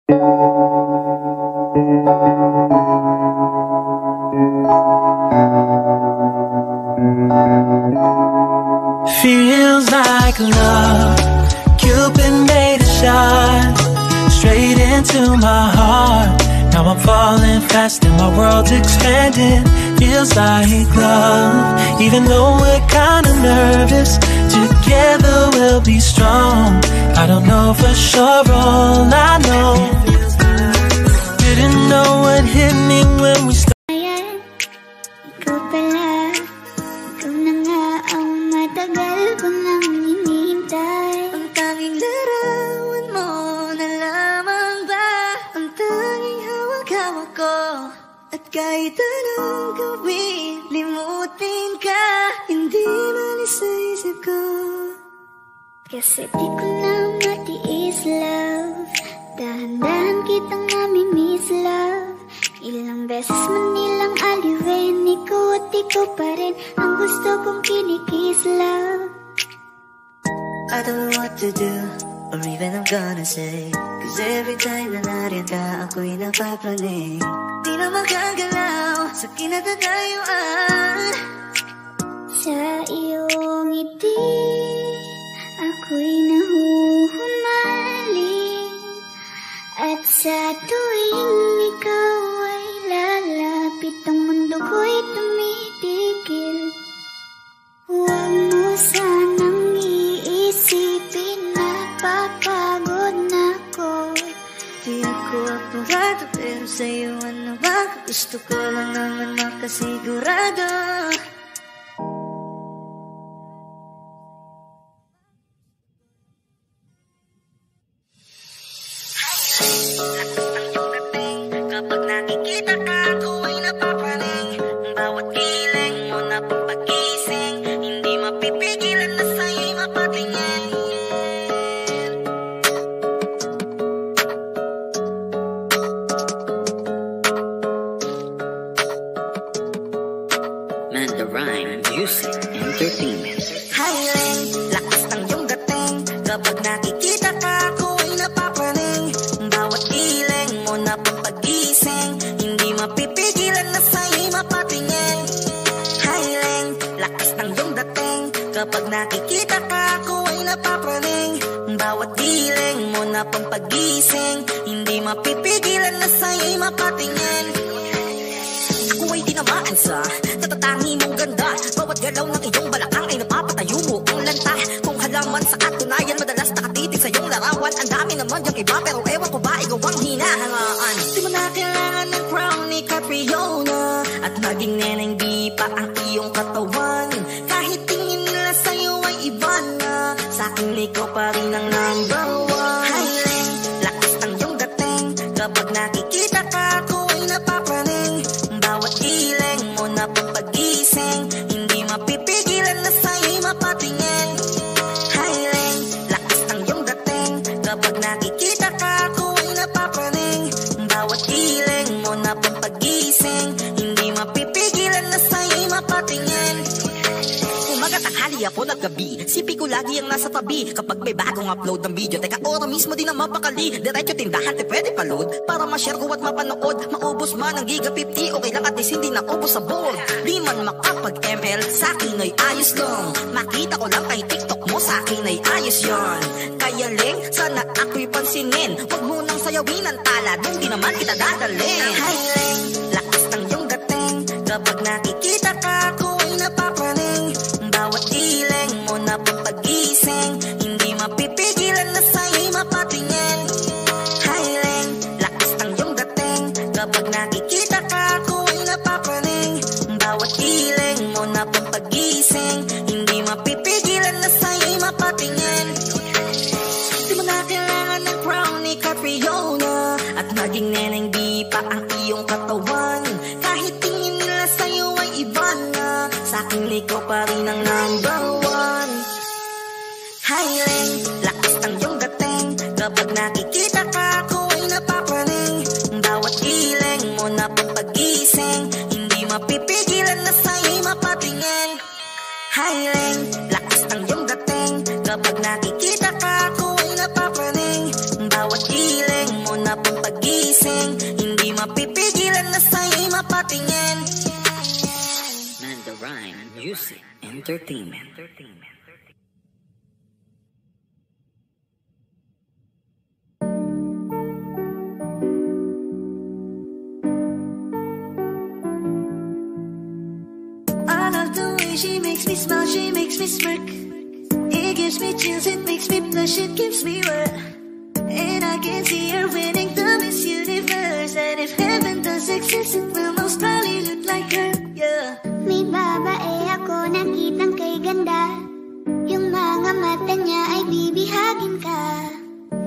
Feels like love, Cupid made a shot straight into my heart. Now I'm falling fast and my world's expanding. Feels like love, even though we're kinda nervous. Together we'll be strong. I don't know for sure, all I know. Didn't know what hit me when we started. Ikaw pala, ikaw na nga ang matagal ko nang hinihintay. Ang tanging larawan mo na lamang ba ang tanging hawak-hawak ko. At kahit anong gawin, limutin ka, hindi malis sa isip ko. Kasi di ko na matiis, love. Dahan-dahan kitang nami-miss, love. Ilang beses man nilang aliwin, ikaw at ikaw pa rin ang gusto kong kinikis, love. I don't know what to do, or even I'm gonna say. Cause every time na nariyan ka, ako'y napapraning. Di na makagalaw sa kinatatayuan. Sa iyong ngiti, ako'y nahuhumaling. At sa tuwing ikaw ay lalapit, ang mundo ko'y tumitigil. Huwag mo sanang iisipin na papagod na ko. Di ako apurado, pero sa'yo ano ba? Gusto ko lang naman makasigurado. Kapag nakikita ka, ako ay napapraning. Bawat kiling mo na pampagising, hindi mapipigilan na sa'yo'y mapatingin. Man, the rhyme, music, entertainment. Highline, lakas ng iyong dating. Kapag nakikita ka, ako ay napapraning. Bawat kiling mo na pampagising, hindi mapipigilan na sa'yo'y mapatingin. Highline, lakas ng iyong dating. Kapag nakikita ka, ako ay napapraning. Bawat kiling mo na pampagising, hindi mapipigilan na sa'yo'y mapatingin. Ako ay tinamaan sa natatangi mong ganda. Bawat galaw ng iyong balakang ay napapatayo mo ang lanta. Kung halaman sa katunayan, madalas nakatitig sa iyong larawan. Ang dami naman yung iba, pero ewan ko ba ikaw ang hinahangaan. Di mo na kailangan ng crown ni Catriona, at maging neneng di pa ang iyong katawan. Kahit tingin nila sa'yo ay iba na, sa'king ikaw pa rin ang number one. Highline, lakas ng iyong dating. Kapag nakikita ka, ako ay napapraning. Bawat kiling mo na pampagising, hindi mapipigilan na sa'yo'y mapatingin. Highline, lakas ng iyong dating. Kapag nakikita ka, ako ay napapraning. Bawat kiling mo na pampagising, hindi mapipigilan na sa'yo'y mapatingin. Umaga, tanghali, hapon at gabi, sipi ko lagi ang nasa tabi. Kapag may bagong upload ng video, teka ora mismo din ang mapakali. Diretso tindahan, te pwede pa-load para ma-share ko at mapanood. Maubos man ang giga 50, okay lang at least hindi na ubos sa board. Di man makapag-ML, sa'kin ay ayos lang. Makita ko lang kay TikTok mo, sa'kin ay ayos yon. Kaya Ling, sana ako'y pansinin. Huwag mo nang sayawin ang tala, dun di naman kita dadalhin. Highline, lakas ng iyong dating. Kapag nakikita ka, ako ay napapraning. Bawat kiling mo na pampagising, hindi mapipigilan na sa'yo'y mapatingin. Highline, lakas ng iyong dating. Kapag nakikita ka, ako ay napapraning. Bawat kiling mo na pampagising, hindi mapipigilan na sa'yo'y mapatingin. Di mo na kailangan ng crown ni Catriona, at maging neneng di pa ang iyong katawan. Kahit tingin nila sa'yo ay iba na, sa'king ikaw pa rin ang number one. Highline, lakas ng iyong dating. Kapag nakikita ka, ako ay napapraning. Bawat kiling mo na pampagising, hindi mapipigilan na sa'yo'y mapatingin. Highline, lakas ng iyong dating. Kapag nakikita ka, ako ay napapraning. Bawat kiling mo na na pong pagising, hindi mapipigilan na sa'yo'y mapatingin. Manda Rhyme Music Entertainment. I love the way she makes me smile, she makes me smirk. It gives me chills, it makes me blush, it gives me wet. And I can see her winning the Miss Universe. And if heaven does exist, it will most probably look like her, yeah. May babae ako nakitang kay ganda. Yung mga mata niya ay bibihagin ka.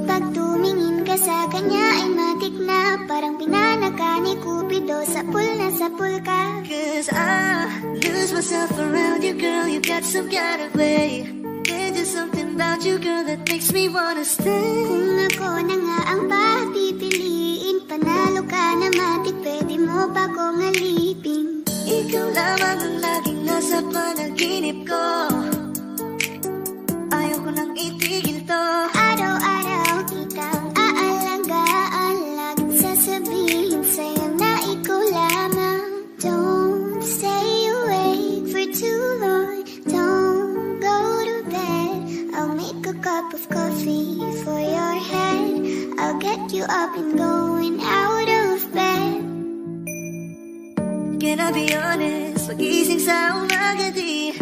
Pag tumingin ka sa kanya ay matik na. Parang pinanaka ni Cupido, sapul na sapul ka. Cause I lose myself around you, girl, you got some kind of way. There's just something about you, girl, that makes me wanna stay. Kung ako na nga ang papipiliin, panalo ka na matik, pwede mo pa kong alipin. Ikaw lamang ang laging nasa panaginip ko. Ayoko nang itigil to. Araw-araw kitang aalagaan, laging sasabihin sa'yo na ikaw lamang. Don't stay awake for too long, don't go to bed. I'll make a cup of coffee for your head. I'll get you up and going out of bed. Can I be honest? Pagising sa umaga di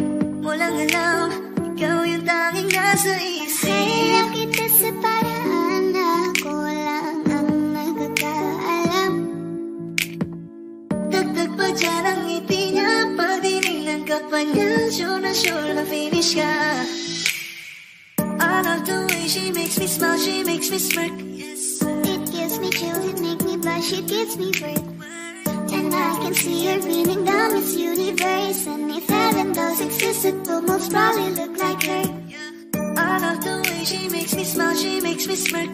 mo lang alam, ikaw yung tanging nasa isip. Kaya kita sa paraan na ako lang ang nagkakaalam. Dagdag pa dyan ang ngiti niya, pag dinilan ka pa niya, sure na finish ka. I love the way she makes me smile, she makes me smirk. It gives me chills, it makes me blush, it gives me breath. And I can see her winning the Miss Universe. And if heaven does exist, it will most probably look like her. I love the way she makes me smile, she makes me smirk.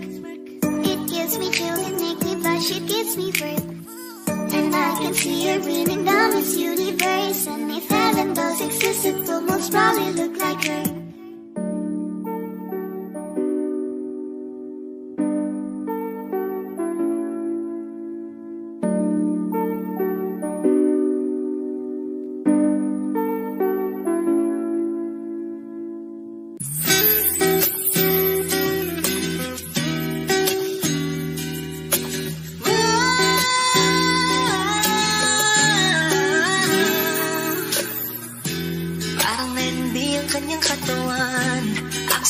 It gives me chills, it makes me blush, it gives me breath. And I can see her winning the Miss Universe. And if heaven does exist, it will most probably look like her.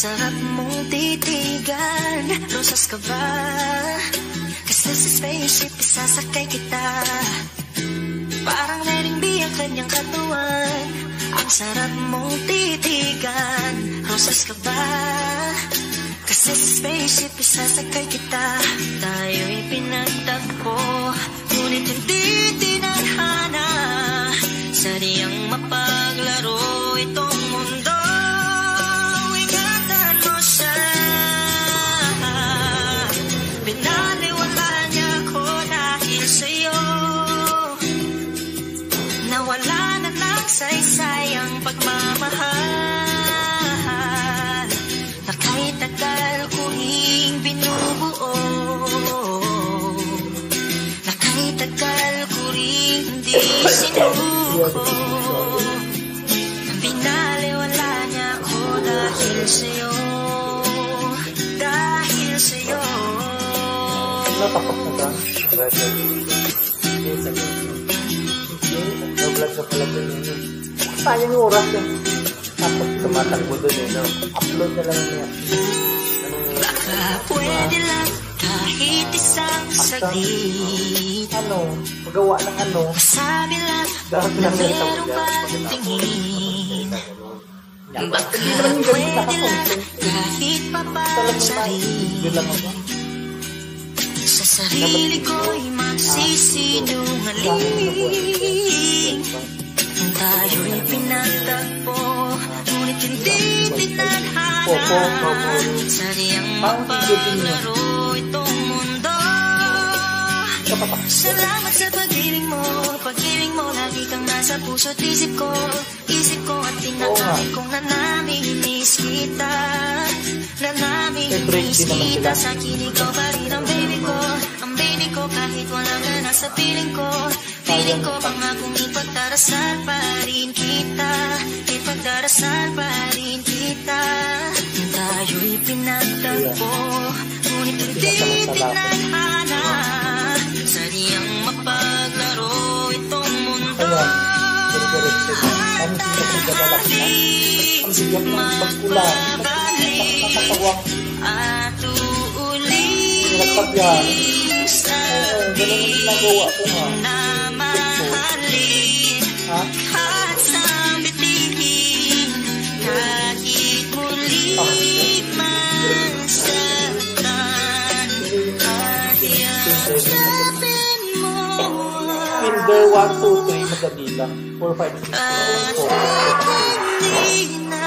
Sarap mong titigan, rosas ka ba? Kasi sa spaceship isasakay kita. Parang letting be ang kanyang katawan. Ang sarap mong titigan, rosas ka ba? Kasi sa spaceship isasakay kita. Tayo'y pinagtagpo, ngunit hindi tinadhana. Sadyang mapaglaro itong mundo. Pinaliwala niya ako dahil sa'yo. Nawala na lang saysay ang pagmamahal na kahit tagal ko ring binubuo, na kahit tagal ko ring hindi sinuko. Pinaliwala niya ako dahil sa'yo, dahil sa'yo. Napakap na ba? Nag-vlog sa pala doon yun. Sayang yung oras yun. Tapos tumatakbo doon yun. Upload na lang niya. Baka pwede lang kahit isang saglit. Magawa ng masabi lang na meron pa tingin. Baka pwede lang kahit papansarin. Sa sarili ko'y magsisinungaling. Tayo'y pinagtagpo, ngunit hindi tinadhana. Sadyang mapaglaro itong mundo. Salamat sa pag-ibig mo, lagi kang nasa puso't isip ko at tinatawag kong nanamimiss kita. Nanamimiss kita, sa akin ikaw pa rin ang baby ko. sa piling ko pangakong ipagdarasal pa rin kita, ipagdarasal pa rin kita. Tayo'y pinagtagpo, ngunit hindi tinadhana. Sadyang mapaglaro itong mundo at alis mabalik at uuling sa na mahalin at sambitin kahit muli man saktan at yakapin mo. Kinder 1, 2, 3, madali lang. 4, 5, 6, 7, 4. Hindi na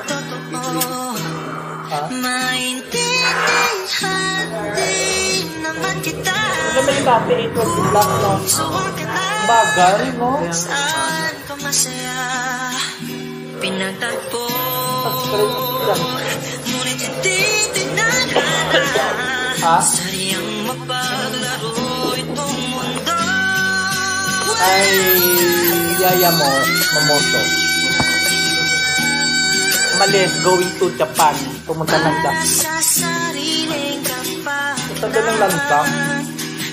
totoo, maintindihan din naman kita. Ano may copy 8 lang, no? Bagal, no? Saan ka masaya, pinagtagpo, ngunit hindi tinadhana. Sadyang mapaglaro itong mundo. Ay, Yaya mo, Mamoto. Malis, going to Japan. Pumunta ng Japan. Sa sariling Ito ka ng lantak.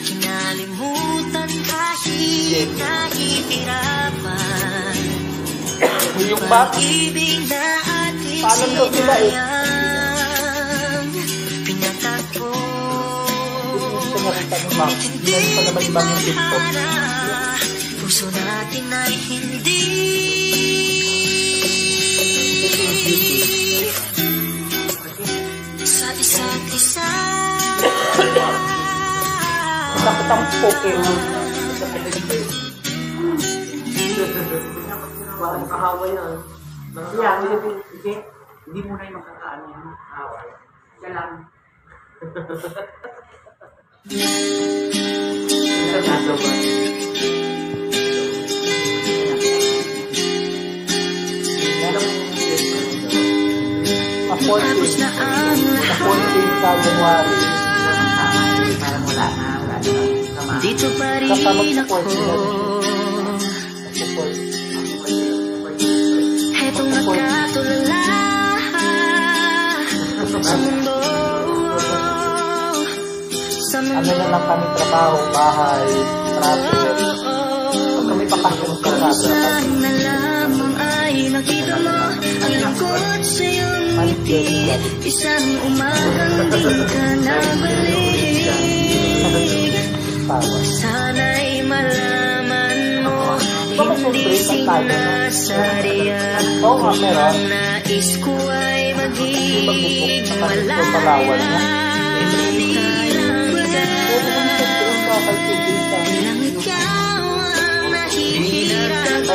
kinalimutan kahit nahihirapan. Yung bak, Ibig na ating paano to sila eh? sinayang pinatagpo, Gusto nga rin tanong bak. Meron pa naman ibang yung dito. puso natin ay hindi sa isa't isa. Bakit ang poke? Parang kahawa yan. Hindi mo na yung makakaan yan. Away. Siya lang. Isa na ito ba? Tapos na ang lahat, sa January. Parang wala na. dito pa rin ako. Hetong nagkatulala sa mundo, sa Ano mundo. na lang kami trabaho, bahay, traffic. Pag kami pakasyon sa traffic. Na lamang ay nakita mo ang lungkot sa iyong ngiti. Isang umagang di ka nabalik. Sana'y malaman mo, hindi sinasadya. Ang nais ko ay maging malaya. Bilang ikaw ang nahihirap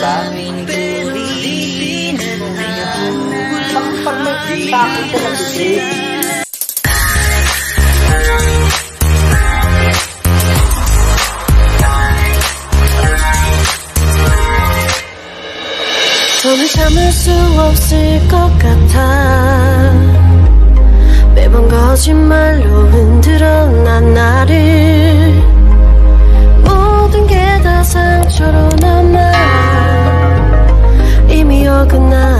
namin, pero di tinadhana. Pag may takot ko nag-isip, 손을 참을 수 없을 것 같아. 매번 거짓말로 흔들어 난 나를. 모든 게 다 상처로 남아. 이미 어긋난